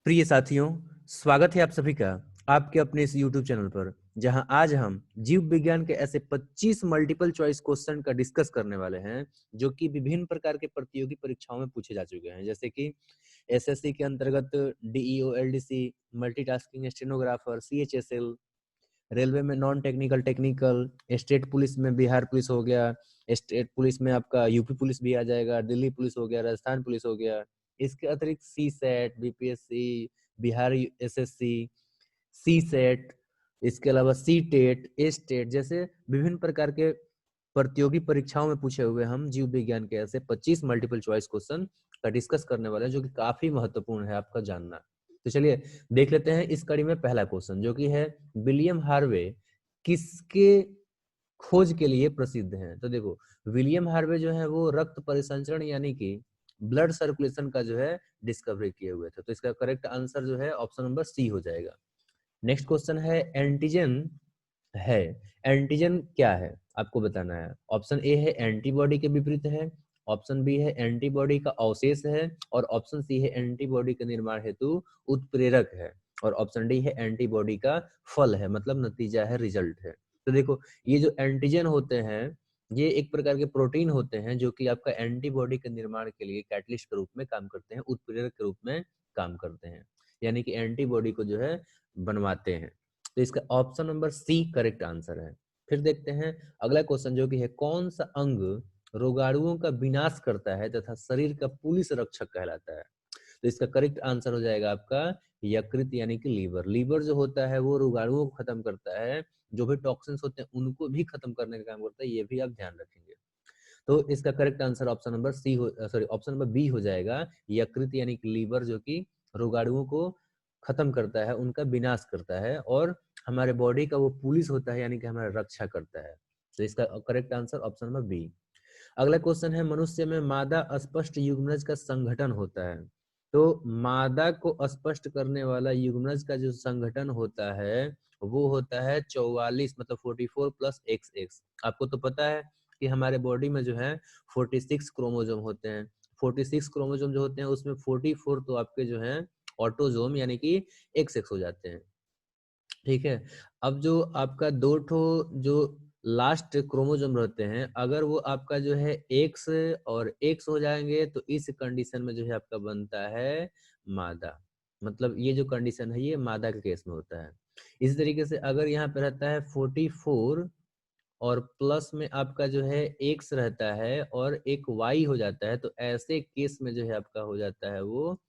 प्रिय साथियों, स्वागत है आप सभी का आपके अपने इस YouTube चैनल पर, जहां आज हम जीव विज्ञान के ऐसे 25 मल्टीपल चॉइस क्वेश्चन का डिस्कस करने वाले हैं, जो कि विभिन्न प्रकार के प्रतियोगी परीक्षाओं में पूछे जा चुके हैं, जैसे कि एसएससी के अंतर्गत DEO, LDC, multitasking stenographer, CHSL, railway में non technical technical, state police में बिहार पुलिस हो गया, स्टेट पुलिस में आपका यूपी पुलिस भी आ जाएगा, दिल्ली पुलिस हो गया, राजस्थान पुलिस हो गया। इसके अतिरिक्त सी सेट, बीपीएससी, बिहार एसएससी, सी सेट, इसके अलावा सी टेट, एस टेट जैसे विभिन्न प्रकार के प्रतियोगी परीक्षाओं में पूछे हुए हम जीव विज्ञान के ऐसे 25 मल्टीपल चॉइस क्वेश्चन का डिस्कस करने वाले हैं, जो कि काफी महत्वपूर्ण है आपका जानना। तो चलिए देख लेते हैं इस कड़ी में पहला क्वेश्चन, जो कि है विलियम हार्वे किसके खोज के लिए प्रसिद्ध हैं। तो देखो, विलियम हार्वे जो है वो रक्त परिसंचरण यानी कि ब्लड सर्कुलेशन का जो है डिस्कवरी किए हुए थे। तो इसका करेक्ट आंसर जो है ऑप्शन नंबर सी हो जाएगा। नेक्स्ट क्वेश्चन है एंटीजन है। एंटीजन क्या है आपको बताना है। ऑप्शन ए है एंटीबॉडी के विपरीत है, ऑप्शन बी है एंटीबॉडी का अवशेष है, और ऑप्शन सी है एंटीबॉडी के निर्माण हेतु उत्प्रेरक है, और ऑप्शन डी है एंटीबॉडी का फल है, मतलब नतीजा है, रिजल्ट है। तो देखो, ये जो एंटीजन होते हैं ये एक प्रकार के प्रोटीन होते हैं जो कि आपका एंटीबॉडी के निर्माण के लिए कैटलिस्ट के रूप में काम करते हैं, उत्प्रेरक के रूप में काम करते हैं, यानी कि एंटीबॉडी को जो है बनवाते हैं। तो इसका option number C correct answer है। फिर देखते हैं अगला क्वेश्चन, जो कि है कौन सा अंग रोगाणुओं का विनाश करता है तथा शरीर का पुलिस रक्षक कहलाता है। तो इसका करेक्ट आंसर हो जाएगा आपका यकृत यानी कि लीवर। लीवर जो होता है वो रोगाणुओं को खत्म करता है, जो भी टॉक्सिन्स होते हैं उनको भी खत्म करने का काम करता है, ये भी आप ध्यान रखेंगे। तो इसका correct answer option number C हो सॉरी ऑप्शन नंबर बी हो जाएगा, यकृत यानी कि लीवर, जो कि रोगाणुओं को खत्म करता है, उनका विनाश करता है, और हमारे बॉडी का वो पुलिस होता है, यानी कि हमारा रक्षा करता है। तो इसका correct answer option number B. अगला क्वेश्चन है मनुष्य में मादा अस्पष्ट युग्मनज का संगठन होता है। तो मादा को स्पष्ट करने वाला युग्मनज का जो संगठन होता है वो होता है 44, मतलब 44 प्लस एक्स एक्स। आपको तो पता है कि हमारे बॉडी में जो है 46 क्रोमोजोम होते हैं। 46 क्रोमोजोम जो होते हैं उसमें 44 तो आपके जो है ऑटोजोम यानी कि एक्स एक्स हो जाते हैं। ठीक है। अब जो आपका दो ठो जो लास्ट क्रोमोजोम रहते हैं, अगर वो आपका जो है एक्स और एक्स हो जाएंगे तो इस कंडीशन में जो है आपका बनता है मादा। मतलब ये जो कंडीशन है ये मादा के केस में होता है। इसी तरीके से अगर यहाँ पे रहता है 44 और प्लस में आपका जो है एक्स रहता है और एक वाई हो जाता है, तो ऐसे केस में जो है आपका हो जाता है वो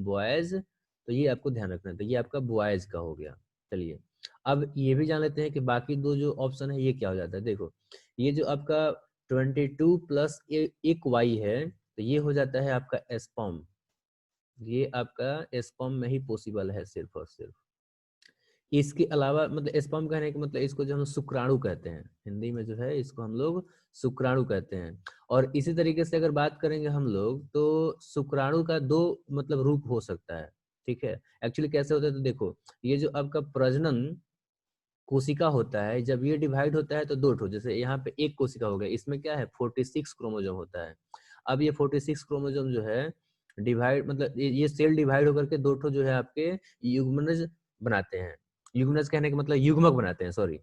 बॉयज। तो ये आपको ध्यान रखना है। तो ये आपका बॉयज का हो गया। चलिए अब ये भी जान लेते हैं कि बाकी दो जो ऑप्शन है ये क्या हो जाता है। देखो, ये जो आपका 22 प्लस एक वाई है, तो ये हो जाता है आपका एस्पर्म। ये आपका एस्पर्म में ही पॉसिबल है सिर्फ और सिर्फ। इसके अलावा मतलब स्पर्म कहने का मतलब इसको जो हम शुक्राणु कहते हैं, हिंदी में जो है इसको हम लोग शुक्राणु कहते हैं। और इसी तरीके से अगर बात करेंगे हम लोग तो शुक्राणु का दो मतलब रूप हो सकता है। ठीक है, एक्चुअली कैसे होता है तो देखो, ये जो आपका प्रजनन कोशिका होता है जब ये डिवाइड होता है तो दो ठो, जैसे यहाँ पे एक कोशिका हो गया, इसमें क्या है 46 क्रोमोजोम होता है। अब ये 46 क्रोमोजोम जो है डिवाइड मतलब ये सेल डिवाइड होकर के दो ठो जो है आपके युग्मनज बनाते हैं। युग्मनज कहने का मतलब युग्मक बनाते हैं, सॉरी,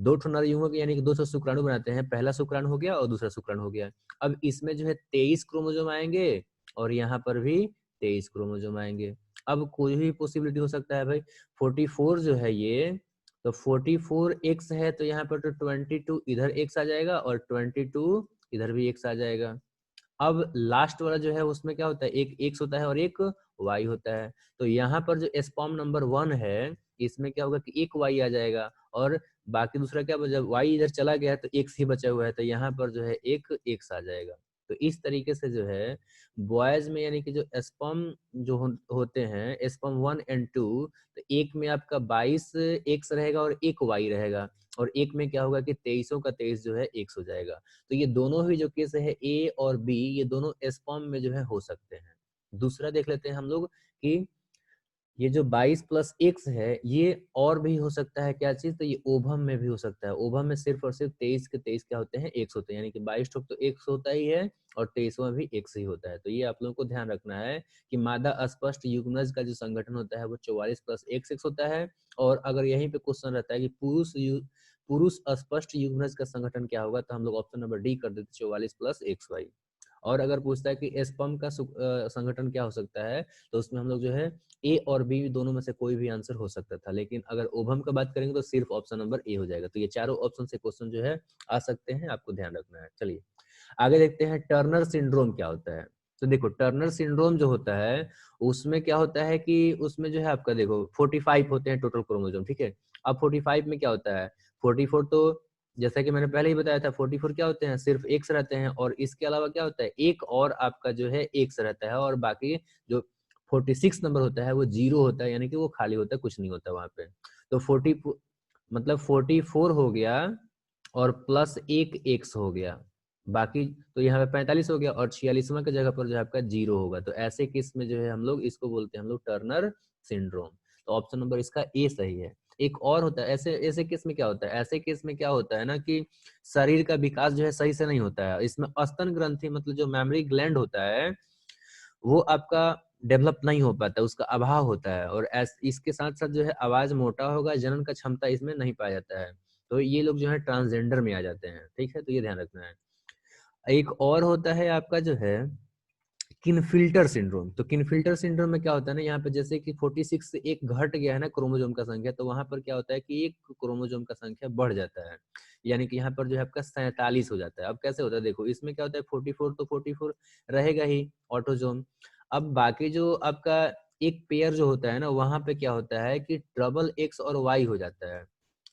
दो ठो नर युग्मक यानी कि 200 शुक्राणु बनाते हैं। पहला शुक्राणु हो गया और दूसरा शुक्राणु हो गया। अब इसमें जो है 23 क्रोमोजोम आएंगे और यहाँ पर भी 23 क्रोमोजोम आएंगे। अब कोई भी पॉसिबिलिटी हो सकता है भाई, 44 जो है ये, तो 44 एक्स है तो यहाँ पर तो 22 इधर एक्स आ जाएगा और 22 इधर भी एक्स आ जाएगा। अब लास्ट वाला जो है उसमें क्या होता है, एक एक्स होता है और एक वाई होता है। तो यहाँ पर जो स्पर्म नंबर 1 है इसमें क्या होगा कि एक वाई आ जाएगा, और बाकी दूसरा क्या, जब वाई इधर चला गया है तो एक्स ही बचा हुआ है, तो यहाँ पर जो है एक एक्स आ जाएगा। तो इस तरीके से जो है बॉयज में यानी कि जो स्पर्म जो होते हैं स्पर्म 1 एंड 2, तो एक में आपका 22 एक्स रहेगा और एक वाई रहेगा, और एक में क्या होगा कि 23 का 23 जो है एक्स हो जाएगा। तो ये दोनों ही जो केस है ए और बी, ये दोनों स्पर्म में जो है हो सकते हैं। दूसरा देख लेते हैं हम लोग कि ये जो 22 प्लस एक्स है ये और भी हो सकता है क्या चीज, तो ये ओभम में भी हो सकता है। ओभम में सिर्फ और सिर्फ 23 के 23 क्या होते हैं, एक्स होते हैं, यानी कि 22 ठोक तो एक्स होता ही है और 23वां भी एक्स ही होता है। तो ये आप लोगों को ध्यान रखना है कि मादा अस्पष्ट युग्मनज का जो संगठन होता है वो 44 प्लस एक्स एक्स होता है। और अगर यहीं पे क्वेश्चन रहता है कि पुरुष अस्पष्ट युग्मनज का संगठन क्या होगा, तो हम लोग ऑप्शन नंबर डी कर देते 44 प्लस एक्स वाई। और अगर पूछता है कि स्पर्म का संगठन क्या हो सकता है, तो उसमें हम लोग जो है ए और बी दोनों में से कोई भी आंसर हो सकता था, लेकिन अगर ओभम का बात करेंगे तो सिर्फ ऑप्शन नंबर ए हो जाएगा। तो ये चारों ऑप्शन से क्वेश्चन जो है आ सकते हैं, आपको ध्यान रखना है। चलिए आगे देखते हैं टर्नर सिंड्रोम क्या होता है। तो देखो टर्नर सिंड्रोम जो होता है उसमें क्या होता है कि उसमें जो है आपका देखो 45 होते हैं टोटल क्रोमोसोम, ठीक है। अब 45 में क्या होता है, 44 तो जैसा कि मैंने पहले ही बताया था 44 क्या होते हैं, सिर्फ एक्स रहते हैं, और इसके अलावा क्या होता है एक और आपका जो है एक्स रहता है, और बाकी जो 46 नंबर होता है वो जीरो होता है, यानी कि वो खाली होता है, कुछ नहीं होता वहां पे। तो 40 मतलब 44 हो गया और प्लस एक एक्स हो गया, बाकी तो यहाँ पे 45 हो गया, और 46वां की जगह पर जो है आपका जीरो होगा। तो ऐसे केस में जो है हम लोग इसको बोलते हैं हम लोग टर्नर सिंड्रोम। तो ऑप्शन नंबर इसका ए सही है। एक और होता है ऐसे ऐसे केस में क्या होता है, ऐसे केस में क्या होता है ना कि शरीर का विकास जो है सही से नहीं होता है, इसमें स्तन ग्रंथि मतलब जो मेमोरी ग्लैंड होता है वो आपका डेवलप नहीं हो पाता, उसका अभाव होता है, और इसके साथ साथ जो है आवाज मोटा होगा, जनन का क्षमता इसमें नहीं पाया जाता है। तो ये लोग जो है ट्रांसजेंडर में आ जाते हैं, ठीक है, तो ये ध्यान रखना है। एक और होता है आपका जो है किनफिल्टर सिंड्रोम। तो किनफिल्टर सिंड्रोम में क्या होता है ना, यहाँ पे जैसे कि 46 से एक घट गया है ना क्रोमोसोम का संख्या, तो वहां पर क्या होता है कि एक क्रोमोसोम का संख्या बढ़ जाता है, यानी कि यहाँ पर जो है आपका 47 हो जाता है। अब कैसे होता है देखो, इसमें क्या होता है 44 तो 44 रहेगा ही ऑटोजोम। अब बाकी जो आपका एक पेयर जो होता है ना, वहां पे क्या होता है कि डबल एक्स और वाई हो जाता है।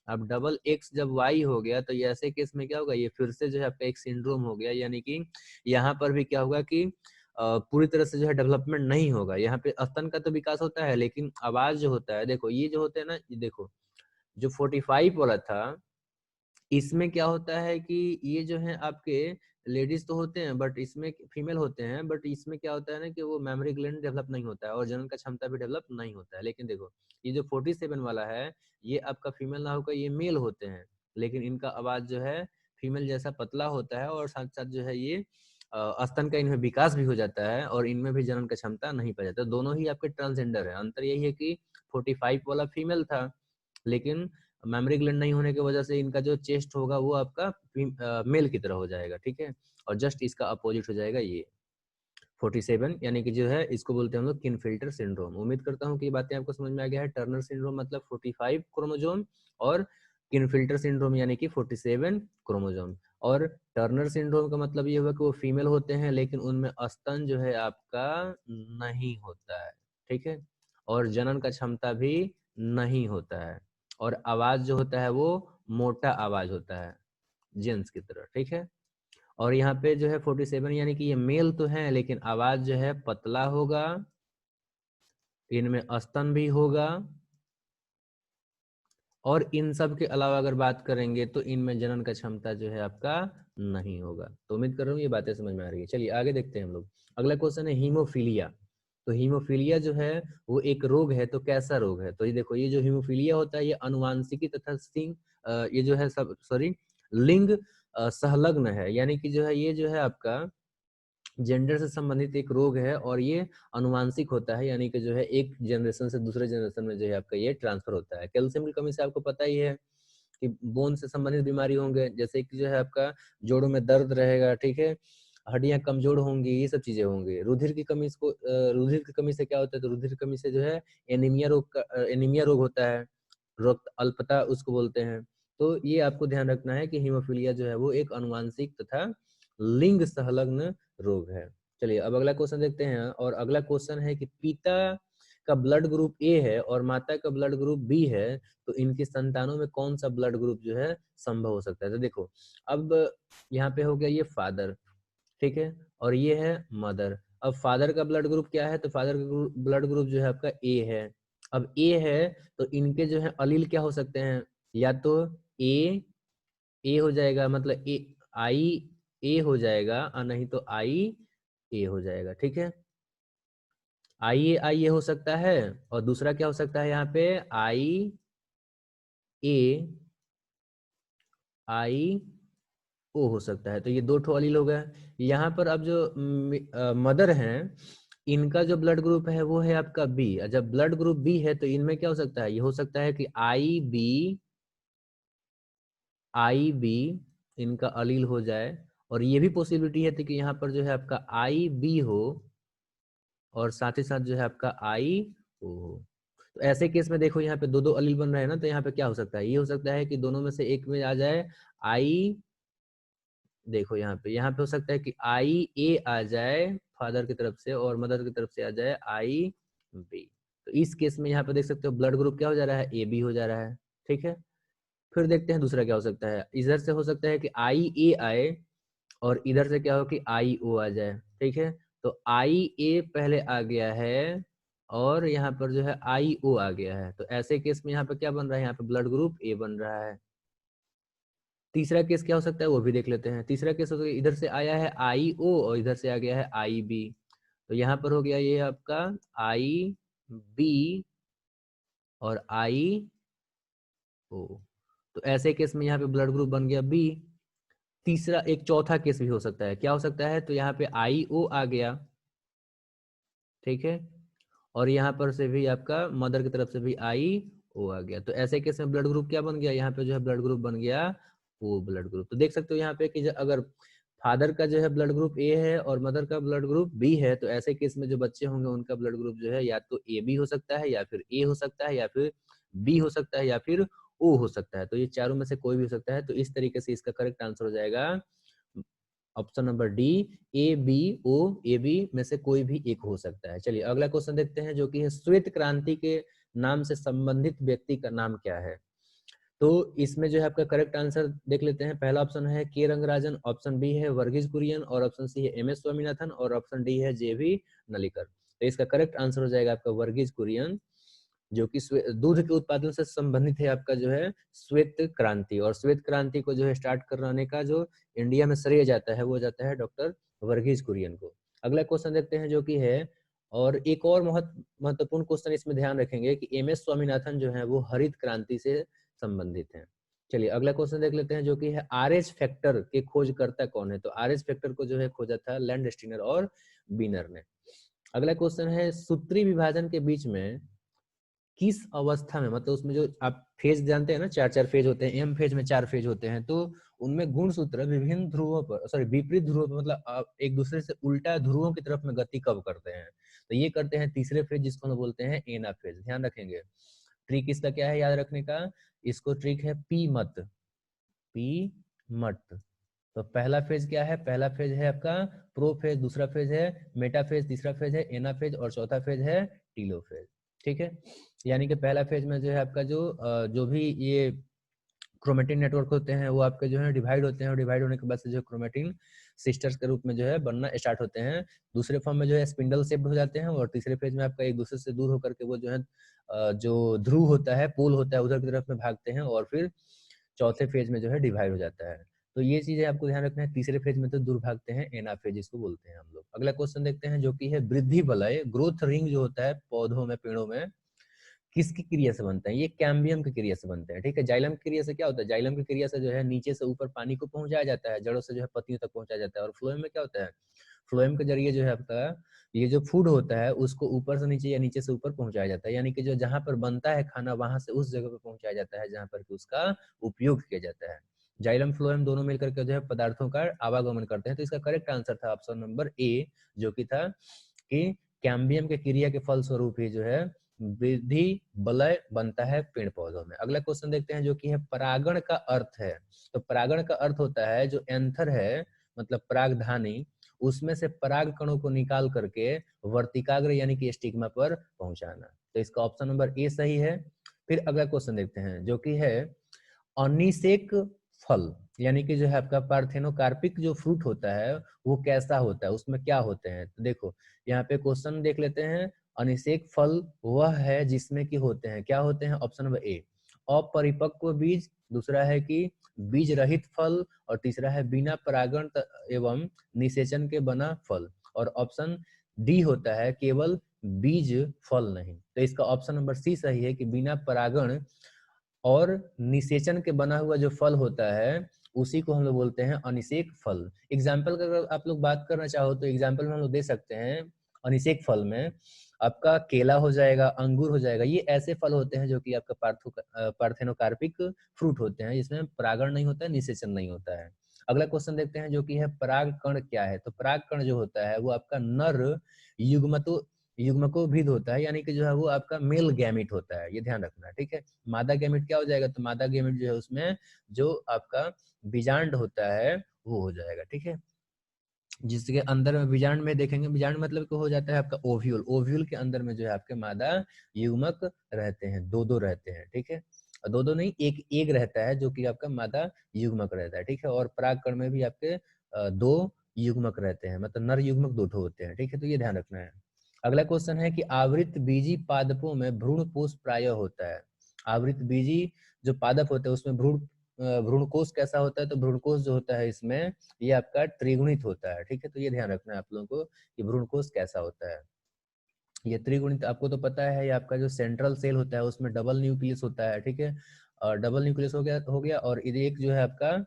अब डबल एक्स जब वाई हो गया तो ये ऐसे केस में क्या होगा, ये फिर से जो है आपका एक सिंड्रोम हो गया, यानी कि यहाँ पर भी क्या होगा कि पूरी तरह से जो है डेवलपमेंट नहीं होगा। यहाँ पे स्तन का तो विकास होता है, लेकिन आवाज जो होता है देखो, ये जो होते हैं ना, ये देखो जो 45 वाला था इसमें क्या होता है कि ये जो है आपके लेडीज तो होते हैं बट इसमें फीमेल होते हैं, बट इसमें क्या होता है ना कि वो मेमोरी ग्लैंड डेवलप नहीं होता है और जनन का क्षमता भी डेवलप नहीं होता है। लेकिन देखो ये जो 47 वाला है ये आपका फीमेल ना होकर ये मेल होते हैं, लेकिन इनका आवाज जो है फीमेल जैसा पतला होता है, और साथ साथ जो है ये स्तन का इनमें विकास भी हो जाता है और इनमें भी जनन का क्षमता नहीं पाया जाता। दोनों ही आपके ट्रांसजेंडर है। अंतर यही है कि 45 वाला फीमेल था, लेकिन मेमोरी ग्लैंड नहीं होने की वजह से इनका जो चेस्ट होगा वो आपका मेल की तरह हो जाएगा, ठीक है। और जस्ट इसका अपोजिट हो जाएगा ये 47, यानी कि जो है इसको बोलते हैं हम लोग किनफिल्टर सिंड्रोम। उम्मीद करता हूँ कि ये बातें आपको समझ में आ गया है। टर्नर सिंड्रोम मतलब 45 क्रोमोजोम, और किनफिल्टर सिंड्रोम यानी कि 47 क्रोमोजोम। और टर्नर सिंड्रोम का मतलब ये हुआ कि वो फीमेल होते हैं लेकिन उनमें स्तन जो है आपका नहीं होता है, ठीक है, और जनन का क्षमता भी नहीं होता है, और आवाज जो होता है वो मोटा आवाज होता है जेंट्स की तरह, ठीक है। और यहाँ पे जो है 47 यानी कि ये मेल तो है लेकिन आवाज जो है पतला होगा, इनमें स्तन भी होगा, और इन सब के अलावा अगर बात करेंगे तो इनमें जनन का क्षमता जो है आपका नहीं होगा। तो उम्मीद कर रहा हूँ ये बातें समझ में आ रही है। चलिए आगे देखते हैं हम लोग। अगला क्वेश्चन है हीमोफीलिया। तो हीमोफीलिया जो है वो एक रोग है, तो कैसा रोग है, तो ये देखो ये जो हीमोफीलिया होता है ये अनुवांशिकी तथा ये जो है सब सॉरी लिंग संलग्न है, यानी कि जो है ये जो है आपका जेंडर से संबंधित एक रोग है, और ये अनुवांशिक होता है, यानी कि जो है एक जनरेशन से दूसरे जनरेशन में जो है आपका ये ट्रांसफर होता है। कैल्शियम की कमी से आपको पता ही है कि बोन से संबंधित बीमारी होंगे, जैसे कि जो है आपका जोड़ों में दर्द रहेगा, ठीक है, हड्डियां कमजोर होंगी, ये सब चीजें होंगी। रुधिर की कमी से क्या होता है, तो रुधिर की कमी से जो है एनीमिया रोग होता है, रक्त अल्पता उसको बोलते हैं। तो ये आपको ध्यान रखना है कि हीमोफीलिया जो है वो एक अनुवांशिक तथा लिंग संलग्न रोग है। चलिए अब अगला क्वेश्चन देखते हैं, और अगला क्वेश्चन है कि पिता का ब्लड ग्रुप ए है और माता का ब्लड ग्रुप बी है, तो इनकी संतानों में कौन सा ब्लड ग्रुप जो है संभव हो सकता है। तो देखो अब यहाँ पे हो गया ये फादर, ठीक है, और ये है मदर। अब फादर का ब्लड ग्रुप क्या है, तो फादर का ब्लड ग्रुप जो है आपका ए है। अब ए है तो इनके जो है अलील क्या हो सकते हैं, या तो ए ए हो जाएगा, मतलब ए आई ए हो जाएगा, और नहीं तो आई ए हो जाएगा, ठीक है। आई ए हो सकता है, और दूसरा क्या हो सकता है यहाँ पे ए आई ओ हो सकता है। तो ये दो ठो अलील हो गए। यहाँ पर अब जो मदर हैं, इनका जो ब्लड ग्रुप है वो है आपका बी। जब ब्लड ग्रुप बी है तो इनमें क्या हो सकता है, ये हो सकता है कि आई बी इनका अलील हो जाए, और ये भी पॉसिबिलिटी है कि यहाँ पर जो है आपका आई बी हो और साथ ही साथ जो है आपका आई ओ हो। तो ऐसे केस में देखो यहाँ पे दो दो अलील बन रहे हैं ना, तो यहाँ पे क्या हो सकता है, ये हो सकता है कि दोनों में से एक में आ जाए आई, देखो यहाँ पे हो सकता है कि आई ए आ जाए फादर की तरफ से, और मदर की तरफ से आ जाए आई बी। तो इस केस में यहाँ पे देख सकते हो ब्लड ग्रुप क्या हो जा रहा है, ए बी हो जा रहा है। ठीक है, फिर देखते हैं दूसरा क्या हो सकता है। इधर से हो सकता है कि आई ए आए, और इधर से क्या हो कि आई ओ आ जाए। ठीक है, तो आई ए पहले आ गया है, और यहाँ पर जो है आई ओ आ गया है। तो ऐसे केस में यहाँ पे क्या बन रहा है, यहाँ पे ब्लड ग्रुप ए बन रहा है। तीसरा केस क्या हो सकता है वो भी देख लेते हैं। तीसरा केस हो गया, इधर से आया है आई ओ और इधर से आ गया है आई बी। तो यहाँ पर हो गया ये आपका आई बी और आई ओ। तो ऐसे केस में यहाँ पे ब्लड ग्रुप बन गया बी। तीसरा एक चौथा केस भी हो सकता है, क्या हो सकता है, तो यहाँ पे आई ओ आ गया। ठीक है, और यहाँ पर से भी आपका मदर की तरफ से भी आई ओ आ गया। तो ऐसे केस में ब्लड ग्रुप क्या बन गया, यहाँ पे जो है ब्लड ग्रुप बन गया ओ ब्लड ग्रुप। तो देख सकते हो यहाँ पे कि अगर फादर का जो है ब्लड ग्रुप ए है और मदर का ब्लड ग्रुप बी है, तो ऐसे केस में जो बच्चे होंगे उनका ब्लड ग्रुप जो है या तो ए बी हो सकता है, या फिर ए हो सकता है, या फिर बी हो सकता है, या फिर ओ हो सकता है। तो ये चारों में से कोई भी हो सकता है। तो इस तरीके से इसका करेक्ट आंसर हो जाएगा option number D, A B O. A B में से कोई भी एक हो सकता है। चलिए अगला क्वेश्चन देखते हैं, जो कि है श्वेत क्रांति के नाम से संबंधित व्यक्ति का नाम क्या है। तो इसमें जो है आपका करेक्ट आंसर देख लेते हैं। पहला ऑप्शन है के रंगराजन, ऑप्शन बी है वर्गीज कुरियन, और ऑप्शन सी है एम एस स्वामीनाथन, और ऑप्शन डी है जे वी नलिकर। तो इसका करेक्ट आंसर हो जाएगा आपका वर्गीज कुरियन, जो कि दूध के उत्पादन से संबंधित है आपका जो है श्वेत क्रांति। और श्वेत क्रांति को जो है स्टार्ट कराने का जो इंडिया में श्रेय जाता है वो जाता है डॉक्टर वर्गीज कुरियन को। अगला क्वेश्चन देखते हैं जो कि है, और एक और महत्वपूर्ण क्वेश्चन इसमें ध्यान रखेंगे कि एम एस स्वामीनाथन जो है वो हरित क्रांति से संबंधित है। चलिए अगला क्वेश्चन देख लेते हैं, जो कि है आर एच फैक्टर के खोजकर्ता कौन है। तो आर एच फैक्टर को जो है खोजा था लैंडस्टीनर और बीनर ने। अगला क्वेश्चन है सूत्री विभाजन के बीच में किस अवस्था में, मतलब उसमें जो आप फेज जानते हैं ना, चार चार फेज होते हैं, एम फेज में चार फेज होते हैं, तो उनमें गुणसूत्र विभिन्न ध्रुवों पर, सॉरी विपरीत ध्रुवों पर, मतलब एक दूसरे से उल्टा ध्रुवों की तरफ में गति कब करते हैं। तो ये करते हैं तीसरे फेज, जिसको हम बोलते हैं एना फेज। ध्यान रखेंगे, ट्रिक इसका क्या है याद रखने का, इसको ट्रिक है पी मत, पी मत। तो पहला फेज क्या है, पहला फेज है आपका प्रो फेज, दूसरा फेज है मेटा फेज, तीसरा फेज है एना फेज, और चौथा फेज है टीलो फेज। ठीक है, यानी कि पहला फेज में जो है आपका जो भी ये क्रोमेटिन नेटवर्क होते हैं वो आपके जो है डिवाइड होते हैं, और डिवाइड होने के बाद से जो क्रोमेटिन सिस्टर्स के रूप में जो है बनना स्टार्ट होते हैं। दूसरे फॉर्म में जो है स्पिंडल शेप्ड हो जाते हैं, और तीसरे फेज में आपका एक दूसरे से दूर होकर के वो जो है जो ध्रुव होता है, पोल होता है, उधर की तरफ में भागते हैं, और फिर चौथे फेज में जो है डिवाइड हो जाता है। तो ये चीजें आपको ध्यान रखना है। तीसरे फेज में तो दूर भागते हैं, एना फेज इसको बोलते हैं हम लोग। अगला क्वेश्चन देखते हैं, जो कि है वृद्धि वलय, ग्रोथ रिंग जो होता है पौधों में, पेड़ों में, किसकी क्रिया से बनते हैं। ये कैम्बियम की क्रिया से बनते हैं। ठीक है, जाइलम की क्रिया से क्या होता है, जाइलम की क्रिया से जो है नीचे से ऊपर पानी को पहुंचाया जाता है, जड़ों से जो है पत्तियों तक पहुंचाया जाता है। और फ्लोएम में क्या होता है, फ्लोएम के जरिए जो है आपका ये जो फूड होता है उसको ऊपर से नीचे या नीचे से ऊपर पहुंचाया जाता है, यानी कि जो जहां पर बनता है खाना वहां से उस जगह पर पहुंचाया जाता है जहां पर उसका उपयोग किया जाता है। जाइलम फ्लोएम दोनों मिलकर के जो है पदार्थों का आवागमन करते हैं। तो इसका करेक्ट आंसर था ऑप्शन नंबर ए, जो कि था कि कैम्बियम के क्रिया के फलस्वरूप ही जो है वृद्धि वलय बनता है पेड़ पौधों में। अगला क्वेश्चन देखते हैं, जो कि है परागण का अर्थ है। तो परागण का अर्थ होता है जो एंथर है, मतलब परागधानी, उसमें से पराग कणों को निकाल करके वर्तिकाग्र यानी कि स्टिग्मा पर पहुंचाना। तो इसका ऑप्शन नंबर ए सही है। फिर अगला क्वेश्चन देखते हैं, जो कि है अनिषेक फल, यानी कि जो है आपका पार्थेनोकार्पिक जो फ्रूट होता है वो कैसा होता है, उसमें क्या होते हैं। तो देखो यहाँ पे क्वेश्चन देख लेते हैं। अनिषेक फल वह है जिसमें कि होते हैं, क्या होते हैं, ऑप्शन नंबर ए अपरिपक्व बीज, दूसरा है कि बीज रहित फल, और तीसरा है बिना परागण एवं निषेचन के बना फल, और ऑप्शन डी होता है केवल बीज फल नहीं। तो इसका ऑप्शन नंबर सी सही है कि बिना परागण और निषेचन के बना हुआ जो फल होता है उसी को हम लोग बोलते हैं अनिषेक फल। एग्जाम्पल का अगर आप लोग बात करना चाहो तो एग्जाम्पल में हम लोग दे सकते हैं अनिषेक फल में आपका केला हो जाएगा, अंगूर हो जाएगा। ये ऐसे फल होते हैं जो कि आपका पार्थेनोकार्पिक फ्रूट होते हैं, जिसमें परागण नहीं होता है, निषेचन नहीं होता है। अगला क्वेश्चन देखते हैं जो कि है पराग कण क्या है। तो पराग कण जो होता है वो आपका नर युग्मकोभिद होता है, यानी कि जो है वो आपका मेल गैमिट होता है, ये ध्यान रखना है, ठीक है। मादा गैमिट क्या हो जाएगा, तो मादा गैमिट जो है उसमें जो आपका बीजांड होता है वो हो जाएगा, ठीक है। जिसके अंदर में बीजांड में देखेंगे, बीजांड मतलब कि हो जाता है आपका ओव्यूल। ओव्यूल के अंदर में जो है आपके मादा युग्मक रहते हैं, दो रहते हैं, ठीक है। दो नहीं, एक रहता है जो कि आपका मादा युग्मक रहता है, ठीक है। और परागकण में भी आपके दो युग्मक रहते हैं, मतलब नर युग्मक दो होते हैं, ठीक है। तो ये ध्यान रखना है। अगला क्वेश्चन है कि आवृत बीजी पादपों में भ्रूणपोष प्राय होता है। आवृत बीजी जो पादप होते हैं उसमें भ्रूणकोष कैसा होता है, तो भ्रूणकोष जो होता है इसमें ये आपका त्रिगुणित होता है, ठीक है। तो ये ध्यान रखना है आप लोगों को कि भ्रूणकोष कैसा होता है। ये त्रिगुणित आपको तो पता है, ये आपका जो सेंट्रल सेल होता है उसमें डबल न्यूक्लियस होता है, ठीक है। और डबल न्यूक्लियस हो गया और एक जो है आपका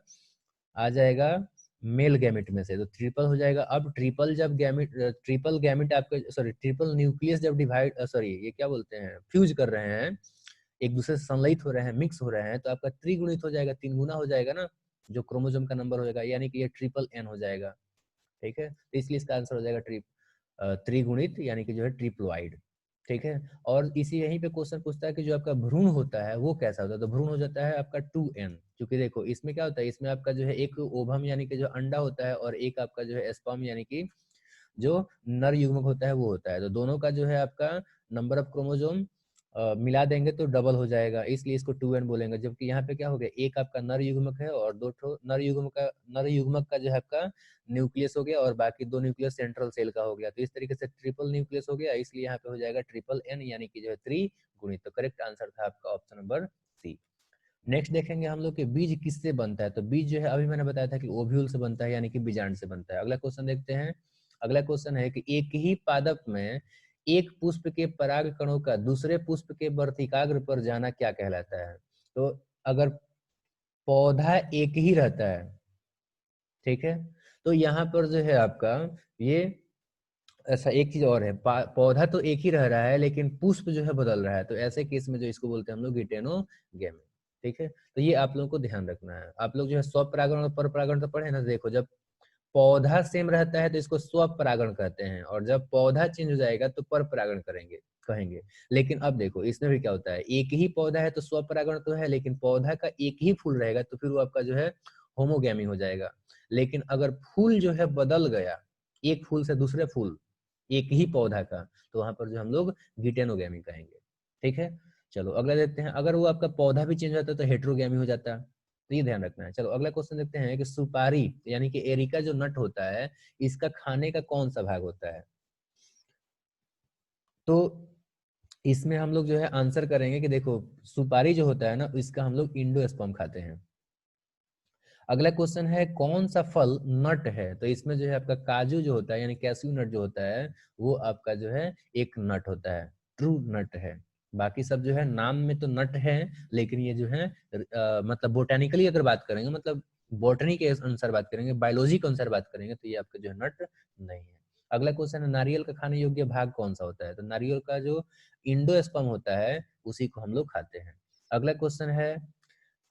आ जाएगा मेल गैमेट में से, तो ट्रिपल हो जाएगा। अब ट्रिपल गैमेट आपके ट्रिपल न्यूक्लियस जब ये क्या बोलते हैं, फ्यूज कर रहे हैं, एक दूसरे से संलयित हो रहे हैं, मिक्स हो रहे हैं, तो आपका त्रिगुणित हो जाएगा, 3 गुना हो जाएगा ना, जो क्रोमोसोम का नंबर हो जाएगा, यानी कि ये ट्रिपल एन हो जाएगा, ठीक है। तो इसलिए इसका आंसर हो जाएगा त्रिगुणित, यानी कि जो है ट्रिप्लोइड, ठीक है। और इसी यहीं पे क्वेश्चन पूछता है कि जो आपका भ्रूण होता है वो कैसा होता है, तो भ्रूण हो जाता है आपका 2n। क्योंकि देखो इसमें क्या होता है, इसमें आपका जो है एक ओवम यानी कि जो अंडा होता है और एक आपका जो है स्पर्म यानी कि जो नर युग्मक होता है वो होता है। तो दोनों का जो है आपका नंबर ऑफ क्रोमोसोम मिला देंगे तो डबल हो जाएगा, इसलिए इसको 2n बोलेंगे। जबकि यहाँ पे क्या हो गया, एक आपका नर युग्मक है और दो ठो नर युग्मक का जो है आपका न्यूक्लियस हो गया और बाकी दो न्यूक्लियस सेंट्रल सेल का हो गया। तो इस तरीके से ट्रिपल न्यूक्लियस हो गया, इसलिए यहाँ पे हो जाएगा ट्रिपल एन, यानी कि जो है त्रिगुणित। तो करेक्ट आंसर था आपका ऑप्शन नंबर सी। नेक्स्ट देखेंगे हम लोग कि बीज किससे बनता है। तो बीज जो है अभी मैंने बताया था कि ओव्यूल से बनता है, यानी कि बीजांड से बनता है। अगला क्वेश्चन देखते हैं। अगला क्वेश्चन है कि एक ही पादप में एक पुष्प के पराग कणों का दूसरे पुष्प के वर्तिकाग्र पर जाना क्या कहलाता है। तो अगर पौधा एक ही रहता है, ठीक है, तो यहाँ पर जो है आपका ये ऐसा एक चीज और है, पौधा तो एक ही रह रहा है लेकिन पुष्प जो है बदल रहा है, तो ऐसे केस में जो इसको बोलते हैं हम लोग गिटेनोगेमी, ठीक है। तो ये आप लोगों को ध्यान रखना है। आप लोग जो है स्वपरागण और परपरागण तो पढ़े ना, देखो जब पौधा सेम रहता है तो इसको स्वपरागण कहते हैं, और जब पौधा चेंज हो जाएगा तो परपरागण कहेंगे। लेकिन अब देखो इसमें भी क्या होता है, एक ही पौधा है तो स्वपरागण तो है, लेकिन पौधा का एक ही फूल रहेगा तो फिर वो आपका जो है होमोगैमी हो जाएगा। लेकिन अगर फूल जो है बदल गया, एक फूल से दूसरे फूल, एक ही पौधा का, तो वहां पर जो हम लोग गिटेनोगैमी कहेंगे, ठीक है। चलो अगला देखते हैं। अगर वो आपका पौधा भी चेंज होता है तो हेट्रोगैमी हो जाता है, तो ये ध्यान रखना है। चलो अगला क्वेश्चन देखते हैं कि सुपारी यानी कि एरिका जो नट होता है इसका खाने का कौन सा भाग होता है। तो इसमें हम लोग जो है आंसर करेंगे कि देखो सुपारी जो होता है ना इसका हम लोग इंडोस्पर्म खाते हैं। अगला क्वेश्चन है कौन सा फल नट है। तो इसमें जो है आपका काजू जो होता है यानी कैस्यू नट जो होता है वो आपका जो है एक नट होता है, ट्रू नट है। बाकी सब जो है नाम में तो नट है, लेकिन ये जो है मतलब बोटेनिकली अगर बात करेंगे, मतलब बॉटनी के अनुसार बात करेंगे, बायोलॉजी के अनुसार बात करेंगे, तो ये आपका जो है नट नहीं है। अगला क्वेश्चन है नारियल का खाने योग्य भाग कौन सा होता है। तो नारियल का जो इंडोस्पर्म होता है उसी को हम लोग खाते हैं। अगला क्वेश्चन है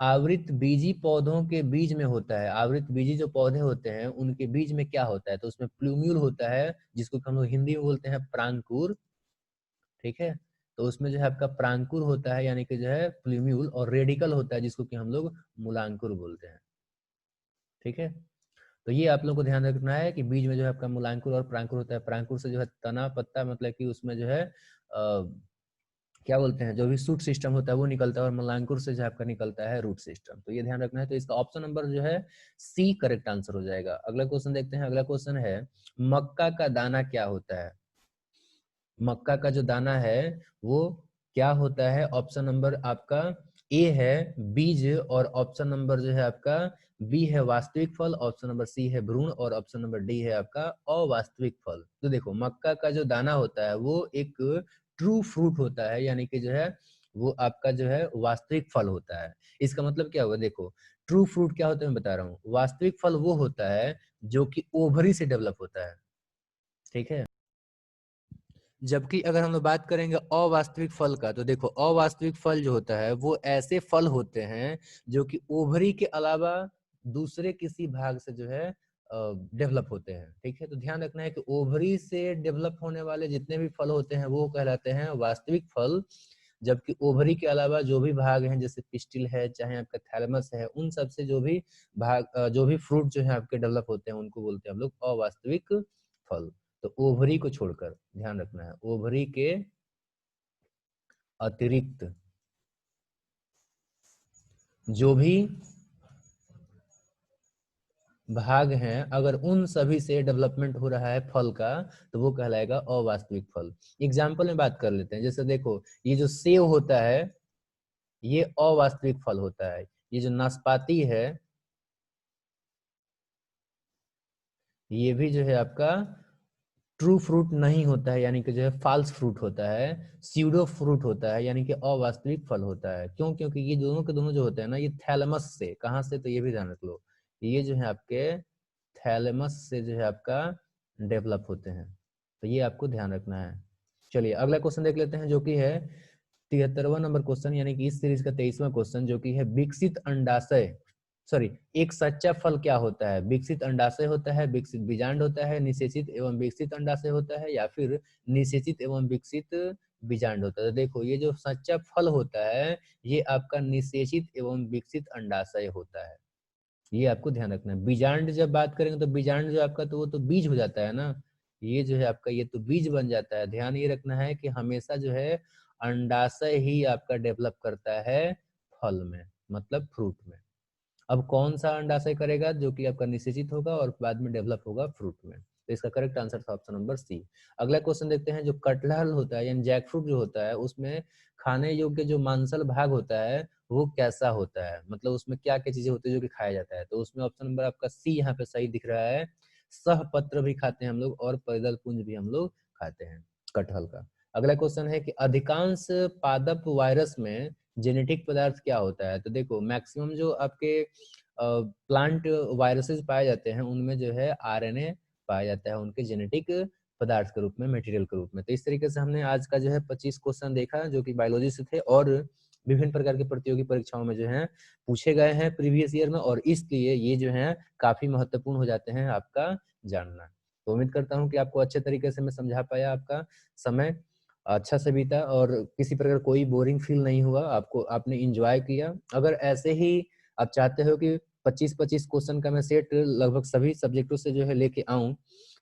आवृत बीजी पौधों के बीज में होता है। आवृत बीजी जो पौधे होते हैं उनके बीज में क्या होता है, तो उसमें प्लूम्यूल होता है, जिसको हम लोग हिंदी में बोलते हैं प्रांकुर, ठीक है। तो उसमें जो है आपका प्रांकुर होता है यानी कि जो है प्लूम्यूल, और रेडिकल होता है जिसको कि हम लोग मूलांकुर बोलते हैं, ठीक है। तो ये आप लोगों को ध्यान रखना है कि बीज में जो है आपका मूलांकुर और प्रांकुर होता है। प्रांकुर से जो है तना पत्ता, मतलब कि उसमें जो है क्या बोलते हैं, जो भी सूट सिस्टम होता है वो निकलता है, और मूलांकुर से जो आपका निकलता है रूट सिस्टम। तो ये ध्यान रखना है। तो इसका ऑप्शन नंबर जो है सी करेक्ट आंसर हो जाएगा। अगला क्वेश्चन देखते हैं। अगला क्वेश्चन है मक्का का दाना क्या होता है। मक्का का जो दाना है वो क्या होता है, ऑप्शन नंबर आपका ए है बीज और ऑप्शन नंबर जो है आपका बी है वास्तविक फल, ऑप्शन नंबर सी है भ्रूण और ऑप्शन नंबर डी है आपका अवास्तविक फल। तो देखो मक्का का जो दाना होता है वो एक ट्रू फ्रूट होता है, यानी कि जो है वो आपका जो है वास्तविक फल होता है। इसका मतलब क्या हुआ, देखो ट्रू फ्रूट क्या होता है मैं बता रहा हूँ। वास्तविक फल वो होता है जो कि ओवरी से डेवलप होता है, ठीक है। जबकि अगर हम लोग बात करेंगे अवास्तविक फल का, तो देखो अवास्तविक फल जो होता है वो ऐसे फल होते हैं जो कि ओवरी के अलावा दूसरे किसी भाग से जो है डेवलप होते हैं, ठीक है। तो ध्यान रखना है कि ओवरी से डेवलप होने वाले जितने भी फल होते हैं वो कहलाते हैं वास्तविक फल, जबकि ओवरी के अलावा जो भी भाग हैं जैसे पिस्टिल है चाहे आपका थैलेमस है, उन सब से जो भी भाग जो भी फ्रूट जो है आपके डेवलप होते हैं उनको बोलते हैं हम लोग अवास्तविक फल। तो ओवरी को छोड़कर ध्यान रखना है, ओवरी के अतिरिक्त जो भी भाग हैं अगर उन सभी से डेवलपमेंट हो रहा है फल का तो वो कहलाएगा अवास्तविक फल। एग्जाम्पल में बात कर लेते हैं, जैसे देखो ये जो सेव होता है ये अवास्तविक फल होता है, ये जो नाशपाती है ये भी जो है आपका ट्रू फ्रूट नहीं होता है, यानी कि जो है फॉल्स फ्रूट होता है, स्यूडो फ्रूट होता है, यानी कि अवास्तविक फल होता है। क्यों? क्योंकि ये दोनों के दोनों जो होते हैं ना ये थैलेमस से, कहाँ से, तो ये भी ध्यान रख लो, ये जो है आपके थैलेमस से जो है आपका डेवलप होते हैं, तो ये आपको ध्यान रखना है। चलिए अगला क्वेश्चन देख लेते हैं जो कि है 73वां नंबर क्वेश्चन, यानी कि इस सीरीज का 23वां क्वेश्चन, जो कि है विकसित अंडाशय सॉरी एक सच्चा फल क्या होता है। विकसित अंडाशय होता है, विकसित बीजांड होता है, निषेचित एवं विकसित अंडाशय होता है, या फिर निषेचित एवं विकसित बीजांड होता है। तो देखो ये जो सच्चा फल होता है ये आपका निषेचित एवं विकसित अंडाशय होता है, ये आपको ध्यान रखना है। बीजांड जब बात करेंगे तो बीजांड जो आपका तो वो तो बीज हो जाता है ना, ये जो है आपका ये तो बीज बन जाता है। ध्यान ये रखना है कि हमेशा जो है अंडाशय ही आपका डेवलप करता है फल में, मतलब फ्रूट में। अब कौन सा अंडाशय करेगा जो कि आपका निषेचित होगा और बाद में डेवलप होगा फ्रूट में, तो इसका करेक्ट आंसर था ऑप्शन नंबर सी। अगला क्वेश्चन देखते हैं, जो कटहल होता है यानी जैक फ्रूट जो होता है उसमें खाने योग्य जो मांसल भाग होता है वो कैसा होता है, मतलब उसमें क्या क्या चीजें होती है जो कि खाया जाता है। तो उसमें ऑप्शन नंबर आपका सी यहाँ पे सही दिख रहा है, सहपत्र भी खाते हैं हम लोग और पैदल पुंज भी हम लोग खाते हैं कटहल का। अगला क्वेश्चन है कि अधिकांश पादप वायरस में जेनेटिक पदार्थ क्या होता है। तो देखो मैक्सिमम जो आपके प्लांट वायरसेस पाए जाते हैं उनमें जो है आरएनए पाया जाता है उनके जेनेटिक पदार्थ के रूप में, मटेरियल के रूप में। तो इस तरीके से हमने आज का जो है 25 क्वेश्चन देखा जो कि बायोलॉजी से थे और विभिन्न प्रकार की प्रतियोगी परीक्षाओं में जो है पूछे गए हैं प्रीवियस ईयर में, और इसलिए ये जो है काफी महत्वपूर्ण हो जाते हैं आपका जानना। तो उम्मीद करता हूँ कि आपको अच्छे तरीके से मैं समझा पाया, आपका समय अच्छा से बीता और किसी प्रकार कोई बोरिंग फील नहीं हुआ, आपको आपने इंजॉय किया। अगर ऐसे ही आप चाहते हो कि 25-25 क्वेश्चन का मैं सेट लगभग सभी सब्जेक्टों से जो है लेके आऊं,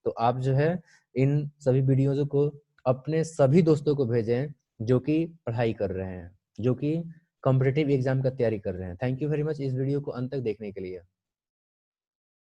तो आप जो है इन सभी वीडियोज़ को अपने सभी दोस्तों को भेजें जो कि पढ़ाई कर रहे हैं, जो कि कॉम्पिटिटिव एग्जाम का तैयारी कर रहे हैं। थैंक यू वेरी मच इस वीडियो को अंत तक देखने के लिए।